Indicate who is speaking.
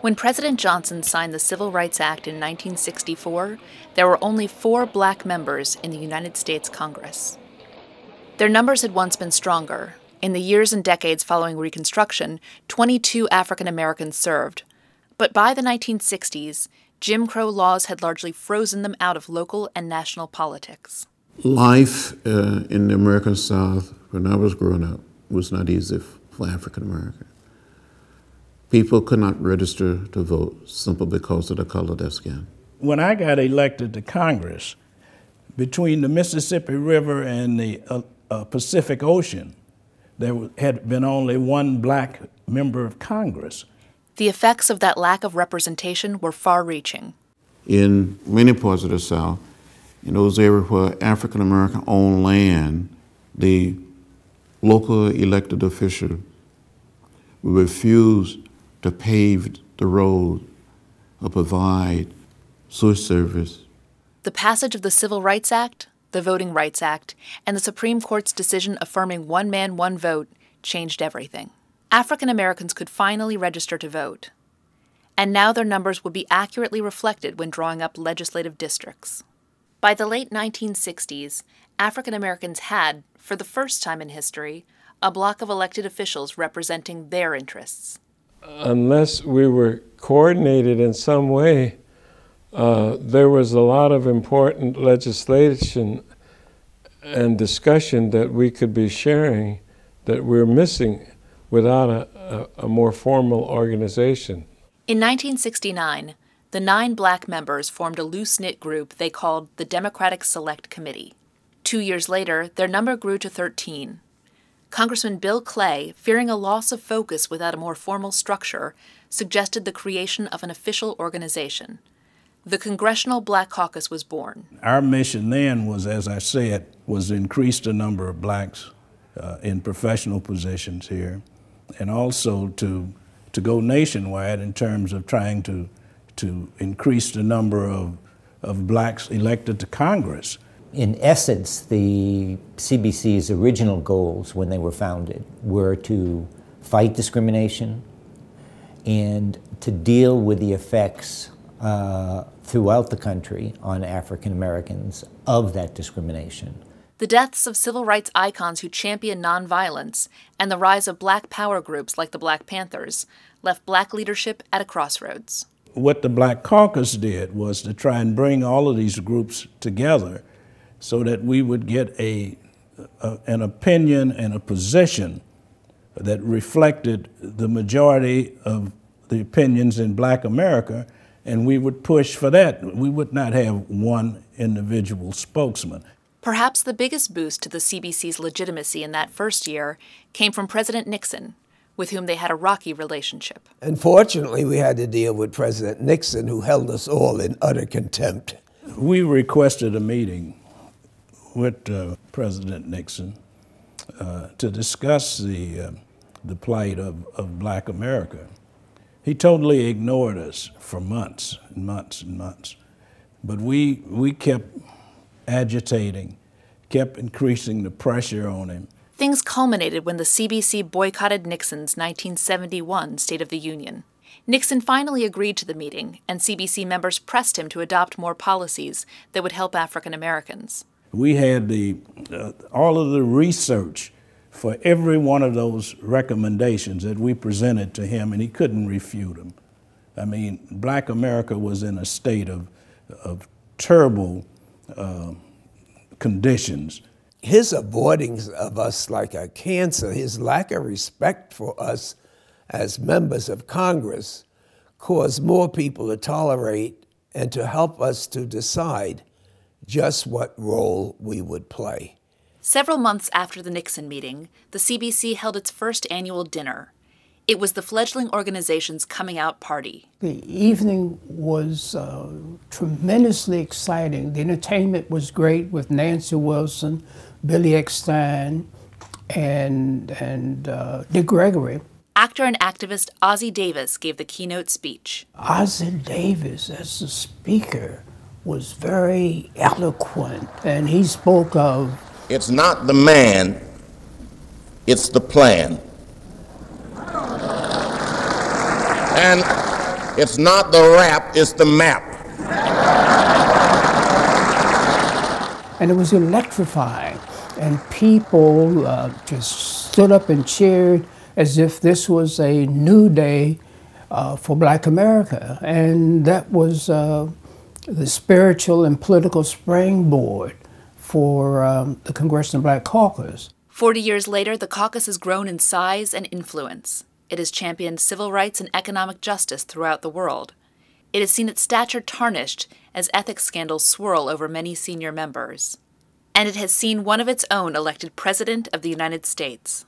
Speaker 1: When President Johnson signed the Civil Rights Act in 1964, there were only 4 black members in the United States Congress. Their numbers had once been stronger. In the years and decades following Reconstruction, 22 African Americans served. But by the 1960s, Jim Crow laws had largely frozen them out of local and national politics.
Speaker 2: Life in the American South, when I was growing up, was not easy for African Americans. People could not register to vote simply because of the color of their skin.
Speaker 3: When I got elected to Congress, between the Mississippi River and the Pacific Ocean, there had been only one black member of Congress.
Speaker 1: The effects of that lack of representation were far-reaching.
Speaker 2: In many parts of the South, in those areas where African American owned land, the local elected official would refuse to pave the road or provide sewage service.
Speaker 1: The passage of the Civil Rights Act, the Voting Rights Act, and the Supreme Court's decision affirming one man, one vote changed everything. African Americans could finally register to vote. And now their numbers would be accurately reflected when drawing up legislative districts. By the late 1960s, African Americans had, for the first time in history, a block of elected officials representing their interests.
Speaker 4: Unless we were coordinated in some way, there was a lot of important legislation and discussion that we could be sharing that we're missing without a more formal organization.
Speaker 1: In 1969, the 9 black members formed a loose-knit group they called the Democratic Select Committee. 2 years later, their number grew to 13. Congressman Bill Clay, fearing a loss of focus without a more formal structure, suggested the creation of an official organization. The Congressional Black Caucus was born.
Speaker 3: Our mission then was, as I said, was to increase the number of blacks in professional positions here, and also to go nationwide in terms of trying to increase the number of blacks elected to Congress.
Speaker 5: In essence, the CBC's original goals when they were founded were to fight discrimination and to deal with the effects throughout the country on African Americans of that discrimination.
Speaker 1: The deaths of civil rights icons who championed nonviolence and the rise of black power groups like the Black Panthers left black leadership at a crossroads.
Speaker 3: What the Black Caucus did was to try and bring all of these groups together so that we would get an opinion and a position that reflected the majority of the opinions in black America, and we would push for that. We would not have one individual spokesman.
Speaker 1: Perhaps the biggest boost to the CBC's legitimacy in that first year came from President Nixon, with whom they had a rocky relationship.
Speaker 6: Unfortunately, we had to deal with President Nixon, who held us all in utter contempt.
Speaker 3: We requested a meeting with President Nixon to discuss the plight of black America. He totally ignored us for months and months and months. But we kept agitating, kept increasing the pressure on him.
Speaker 1: Things culminated when the CBC boycotted Nixon's 1971 State of the Union. Nixon finally agreed to the meeting, and CBC members pressed him to adopt more policies that would help African Americans.
Speaker 3: We had all of the research for every one of those recommendations that we presented to him, and he couldn't refute them. I mean, black America was in a state of terrible conditions.
Speaker 6: His avoiding of us like a cancer, his lack of respect for us as members of Congress caused more people to tolerate and to help us to decide just what role we would play.
Speaker 1: Several months after the Nixon meeting, the CBC held its first annual dinner. It was the fledgling organization's coming out party.
Speaker 7: The evening was tremendously exciting. The entertainment was great with Nancy Wilson, Billy Eckstine, and Dick Gregory.
Speaker 1: Actor and activist Ossie Davis gave the keynote speech.
Speaker 7: Ossie Davis, as the speaker, was very eloquent, and he spoke of,
Speaker 8: "It's not the man, it's the plan." And It's not the rap, it's the map.
Speaker 7: And it was electrifying. And people just stood up and cheered as if this was a new day for Black America. And that was the spiritual and political springboard for the Congressional Black Caucus.
Speaker 1: 40 years later, the caucus has grown in size and influence. It has championed civil rights and economic justice throughout the world. It has seen its stature tarnished as ethics scandals swirl over many senior members. And it has seen one of its own elected President of the United States.